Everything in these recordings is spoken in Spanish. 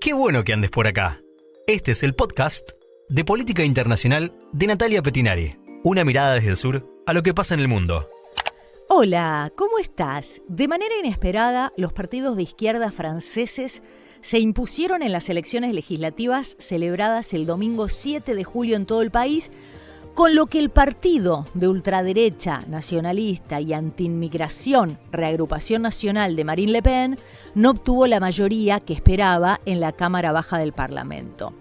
Qué bueno que andes por acá. Este es el podcast de Política Internacional de Natalia Pettinari. Una mirada desde el sur a lo que pasa en el mundo. Hola, ¿cómo estás? De manera inesperada, los partidos de izquierda franceses se impusieron en las elecciones legislativas celebradas el domingo 7 de julio en todo el país, con lo que el partido de ultraderecha, nacionalista y antiinmigración Reagrupación Nacional de Marine Le Pen no obtuvo la mayoría que esperaba en la Cámara Baja del Parlamento.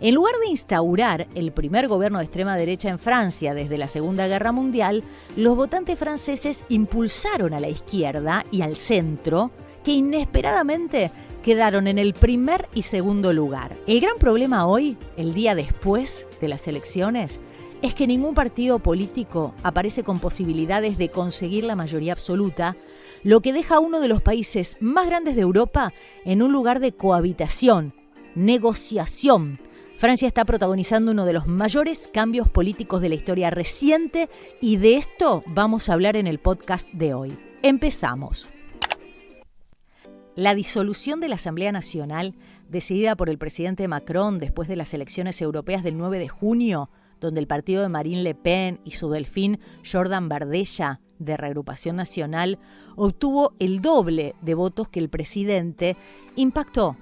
En lugar de instaurar el primer gobierno de extrema derecha en Francia desde la Segunda Guerra Mundial, los votantes franceses impulsaron a la izquierda y al centro, que inesperadamente quedaron en el primer y segundo lugar. El gran problema hoy, el día después de las elecciones, es que ningún partido político aparece con posibilidades de conseguir la mayoría absoluta, lo que deja a uno de los países más grandes de Europa en un lugar de cohabitación, negociación. Francia está protagonizando uno de los mayores cambios políticos de la historia reciente y de esto vamos a hablar en el podcast de hoy. Empezamos. La disolución de la Asamblea Nacional, decidida por el presidente Macron después de las elecciones europeas del 9 de junio, donde el partido de Marine Le Pen y su delfín Jordan Bardella, de Reagrupación Nacional, obtuvo el doble de votos que el presidente, impactó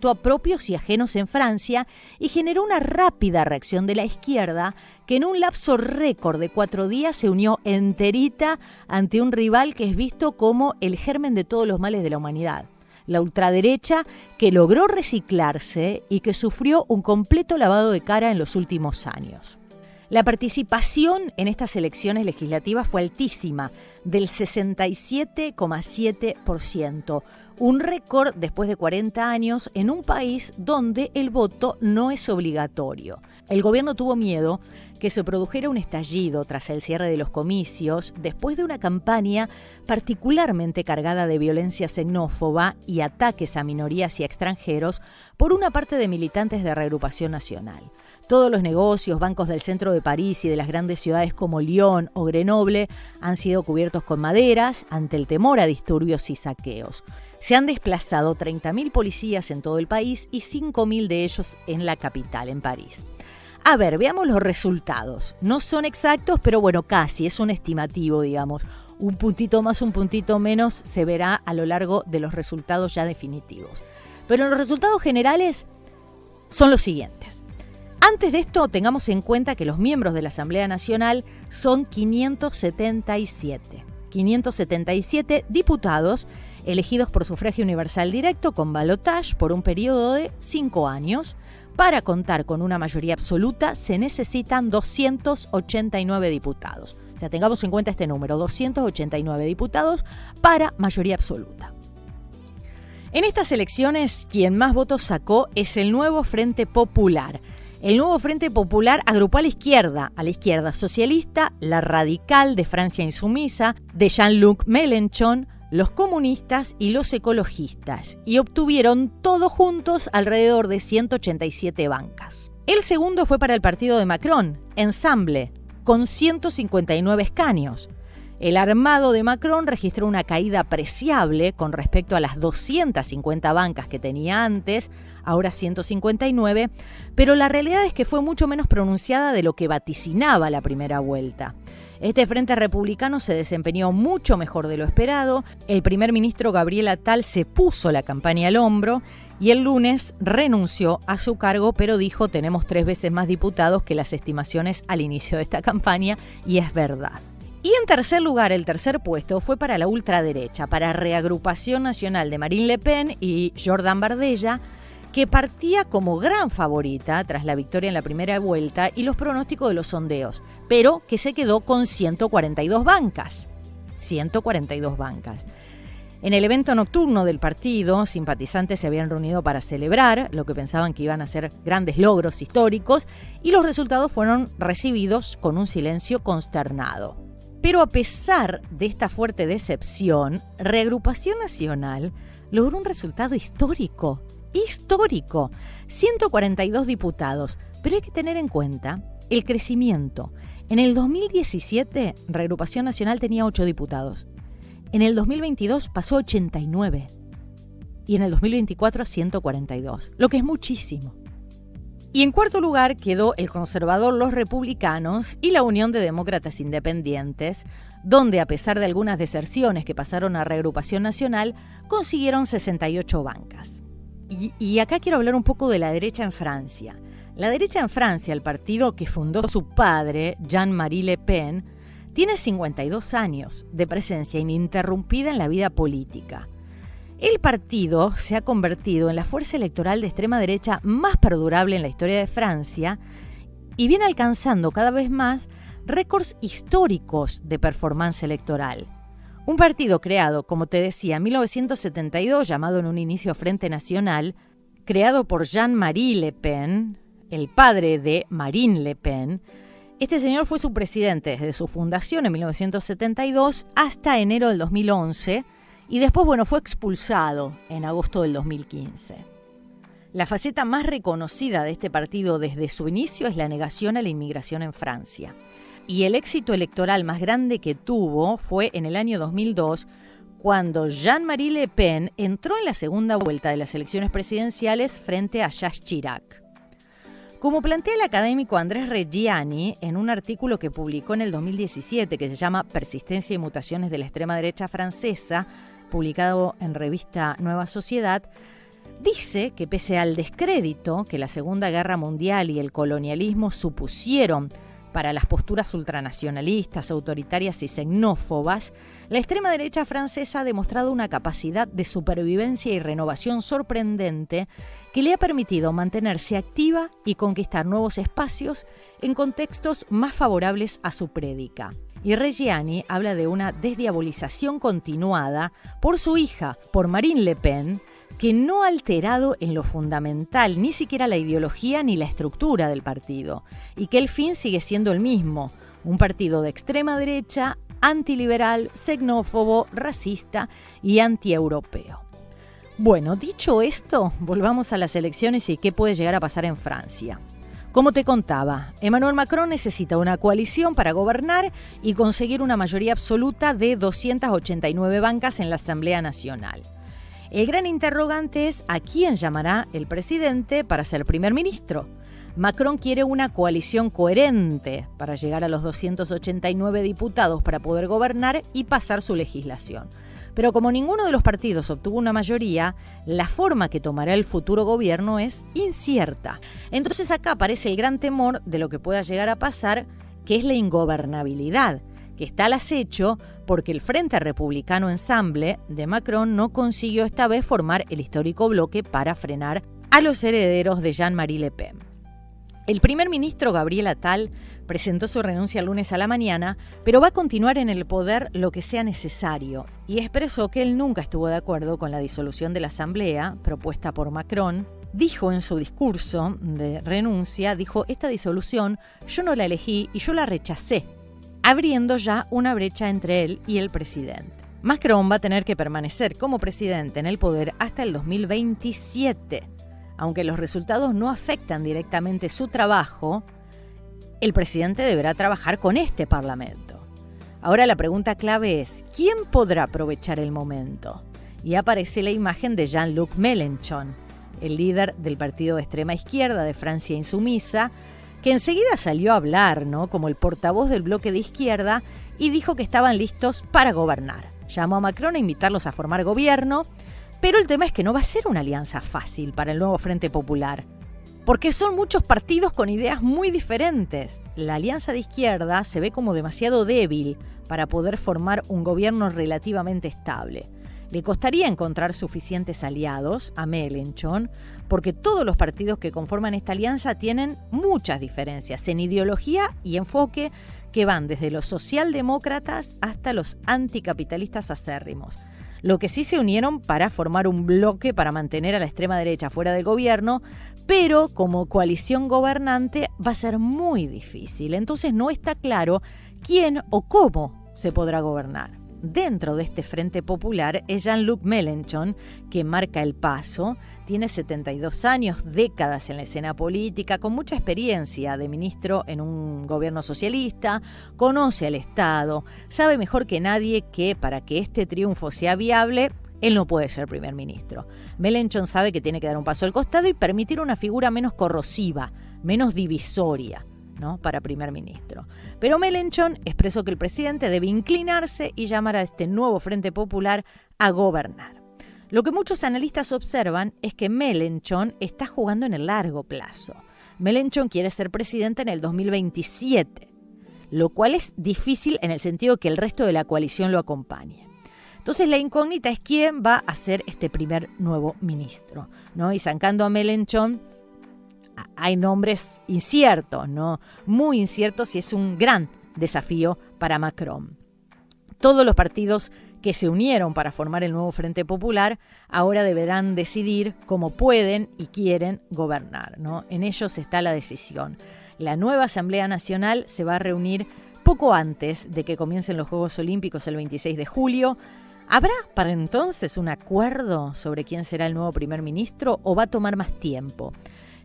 a propios y ajenos en Francia y generó una rápida reacción de la izquierda que en un lapso récord de 4 días se unió enterita ante un rival que es visto como el germen de todos los males de la humanidad. La ultraderecha, que logró reciclarse y que sufrió un completo lavado de cara en los últimos años. La participación en estas elecciones legislativas fue altísima, del 67,7%, un récord después de 40 años en un país donde el voto no es obligatorio. El gobierno tuvo miedo que se produjera un estallido tras el cierre de los comicios, después de una campaña particularmente cargada de violencia xenófoba y ataques a minorías y extranjeros por una parte de militantes de Reagrupación Nacional. Todos los negocios, bancos del centro de París y de las grandes ciudades como Lyon o Grenoble han sido cubiertos con maderas ante el temor a disturbios y saqueos. Se han desplazado 30.000 policías en todo el país y 5.000 de ellos en la capital, en París. A ver, veamos los resultados. No son exactos, pero bueno, casi, es un estimativo, digamos. Un puntito más, un puntito menos se verá a lo largo de los resultados ya definitivos. Pero los resultados generales son los siguientes. Antes de esto, tengamos en cuenta que los miembros de la Asamblea Nacional son 577. 577 diputados elegidos por sufragio universal directo con balotage por un periodo de 5 años. Para contar con una mayoría absoluta se necesitan 289 diputados. O sea, tengamos en cuenta este número, 289 diputados para mayoría absoluta. En estas elecciones, quien más votos sacó es el Nuevo Frente Popular. El Nuevo Frente Popular agrupó a la izquierda socialista, la radical de Francia Insumisa, de Jean-Luc Mélenchon, los comunistas y los ecologistas, y obtuvieron todos juntos alrededor de 187 bancas. El segundo fue para el partido de Macron, Ensemble, con 159 escaños. El armado de Macron registró una caída apreciable con respecto a las 250 bancas que tenía antes, ahora 159, pero la realidad es que fue mucho menos pronunciada de lo que vaticinaba la primera vuelta. Este frente republicano se desempeñó mucho mejor de lo esperado. El primer ministro Gabriel Attal se puso la campaña al hombro y el lunes renunció a su cargo, pero dijo: tenemos 3 veces más diputados que las estimaciones al inicio de esta campaña, y es verdad. Y en tercer lugar, el tercer puesto fue para la ultraderecha, para Reagrupación Nacional de Marine Le Pen y Jordan Bardella, que partía como gran favorita tras la victoria en la primera vuelta y los pronósticos de los sondeos, pero que se quedó con 142 bancas. 142 bancas. En el evento nocturno del partido, simpatizantes se habían reunido para celebrar lo que pensaban que iban a ser grandes logros históricos, y los resultados fueron recibidos con un silencio consternado. Pero a pesar de esta fuerte decepción, Reagrupación Nacional logró un resultado histórico. 142 diputados. Pero hay que tener en cuenta el crecimiento. En el 2017, Reagrupación Nacional tenía 8 diputados. En el 2022 pasó a 89. y en el 2024 a 142, lo que es muchísimo. Y en cuarto lugar quedó el conservador Los Republicanos y la Unión de Demócratas Independientes, donde a pesar de algunas deserciones que pasaron a Reagrupación Nacional, consiguieron 68 bancas. Y acá quiero hablar un poco de la derecha en Francia. La derecha en Francia, el partido que fundó su padre, Jean-Marie Le Pen, tiene 52 años de presencia ininterrumpida en la vida política. El partido se ha convertido en la fuerza electoral de extrema derecha más perdurable en la historia de Francia y viene alcanzando cada vez más récords históricos de performance electoral. Un partido creado, como te decía, en 1972, llamado en un inicio Frente Nacional, creado por Jean-Marie Le Pen, el padre de Marine Le Pen. Este señor fue su presidente desde su fundación en 1972 hasta enero del 2011 y después, fue expulsado en agosto del 2015. La faceta más reconocida de este partido desde su inicio es la negación a la inmigración en Francia. Y el éxito electoral más grande que tuvo fue en el año 2002, cuando Jean-Marie Le Pen entró en la segunda vuelta de las elecciones presidenciales frente a Jacques Chirac. Como plantea el académico Andrés Reggiani en un artículo que publicó en el 2017 que se llama Persistencia y mutaciones de la extrema derecha francesa, publicado en revista Nueva Sociedad, dice que pese al descrédito que la Segunda Guerra Mundial y el colonialismo supusieron para las posturas ultranacionalistas, autoritarias y xenófobas, la extrema derecha francesa ha demostrado una capacidad de supervivencia y renovación sorprendente que le ha permitido mantenerse activa y conquistar nuevos espacios en contextos más favorables a su prédica. Y Reggiani habla de una desdiabolización continuada por su hija, por Marine Le Pen, que no ha alterado en lo fundamental ni siquiera la ideología ni la estructura del partido, y que el fin sigue siendo el mismo, un partido de extrema derecha, antiliberal, xenófobo, racista y antieuropeo. Bueno, dicho esto, volvamos a las elecciones y qué puede llegar a pasar en Francia. Como te contaba, Emmanuel Macron necesita una coalición para gobernar y conseguir una mayoría absoluta de 289 bancas en la Asamblea Nacional. El gran interrogante es a quién llamará el presidente para ser primer ministro. Macron quiere una coalición coherente para llegar a los 289 diputados para poder gobernar y pasar su legislación. Pero como ninguno de los partidos obtuvo una mayoría, la forma que tomará el futuro gobierno es incierta. Entonces acá aparece el gran temor de lo que pueda llegar a pasar, que es la ingobernabilidad, que está al acecho porque el Frente Republicano Ensemble de Macron no consiguió esta vez formar el histórico bloque para frenar a los herederos de Jean-Marie Le Pen. El primer ministro Gabriel Attal presentó su renuncia el lunes a la mañana, pero va a continuar en el poder lo que sea necesario y expresó que él nunca estuvo de acuerdo con la disolución de la Asamblea propuesta por Macron. Dijo en su discurso de renuncia, esta disolución yo no la elegí y yo la rechacé, abriendo ya una brecha entre él y el presidente. Macron va a tener que permanecer como presidente en el poder hasta el 2027. Aunque los resultados no afectan directamente su trabajo, el presidente deberá trabajar con este Parlamento. Ahora la pregunta clave es, ¿quién podrá aprovechar el momento? Y aparece la imagen de Jean-Luc Mélenchon, el líder del partido de extrema izquierda de Francia Insumisa, que enseguida salió a hablar, como el portavoz del bloque de izquierda y dijo que estaban listos para gobernar. Llamó a Macron a invitarlos a formar gobierno, pero el tema es que no va a ser una alianza fácil para el nuevo Frente Popular, porque son muchos partidos con ideas muy diferentes. La alianza de izquierda se ve como demasiado débil para poder formar un gobierno relativamente estable. Le costaría encontrar suficientes aliados a Mélenchon, porque todos los partidos que conforman esta alianza tienen muchas diferencias en ideología y enfoque que van desde los socialdemócratas hasta los anticapitalistas acérrimos. Lo que sí se unieron para formar un bloque para mantener a la extrema derecha fuera del gobierno, pero como coalición gobernante va a ser muy difícil. Entonces no está claro quién o cómo se podrá gobernar. Dentro de este Frente Popular es Jean-Luc Mélenchon, que marca el paso, tiene 72 años, décadas en la escena política, con mucha experiencia de ministro en un gobierno socialista, conoce al Estado, sabe mejor que nadie que para que este triunfo sea viable él no puede ser primer ministro. Mélenchon sabe que tiene que dar un paso al costado y permitir una figura menos corrosiva, menos divisoria, ¿no?, para primer ministro. Pero Mélenchon expresó que el presidente debe inclinarse y llamar a este nuevo Frente Popular a gobernar. Lo que muchos analistas observan es que Mélenchon está jugando en el largo plazo. Mélenchon quiere ser presidente en el 2027, lo cual es difícil en el sentido que el resto de la coalición lo acompañe. Entonces la incógnita es quién va a ser este primer nuevo ministro, ¿no? Y sacando a Mélenchon, hay nombres inciertos, ¿no? Muy inciertos, y es un gran desafío para Macron. Todos los partidos que se unieron para formar el nuevo Frente Popular ahora deberán decidir cómo pueden y quieren gobernar, ¿no? En ellos está la decisión. La nueva Asamblea Nacional se va a reunir poco antes de que comiencen los Juegos Olímpicos el 26 de julio. ¿Habrá para entonces un acuerdo sobre quién será el nuevo primer ministro o va a tomar más tiempo?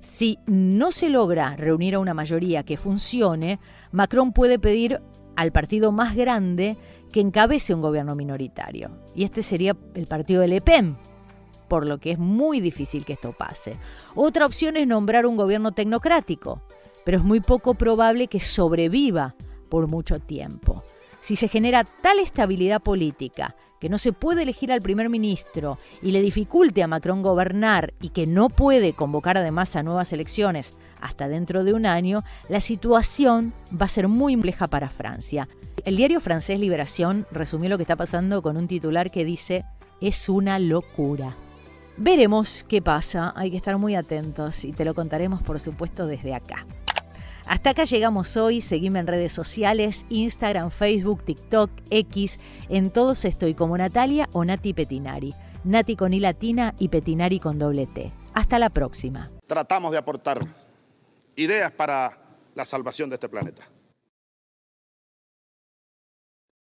Si no se logra reunir a una mayoría que funcione, Macron puede pedir al partido más grande que encabece un gobierno minoritario. Y este sería el partido de Le Pen, por lo que es muy difícil que esto pase. Otra opción es nombrar un gobierno tecnocrático, pero es muy poco probable que sobreviva por mucho tiempo. Si se genera tal estabilidad política que no se puede elegir al primer ministro y le dificulte a Macron gobernar y que no puede convocar además a nuevas elecciones hasta dentro de un año, la situación va a ser muy compleja para Francia. El diario francés Libération resumió lo que está pasando con un titular que dice: es una locura. Veremos qué pasa, hay que estar muy atentos y te lo contaremos por supuesto desde acá. Hasta acá llegamos hoy, seguime en redes sociales, Instagram, Facebook, TikTok, X, en todos estoy como Natalia o Nati Petinari. Nati con I latina y Petinari con doble T. Hasta la próxima. Tratamos de aportar ideas para la salvación de este planeta.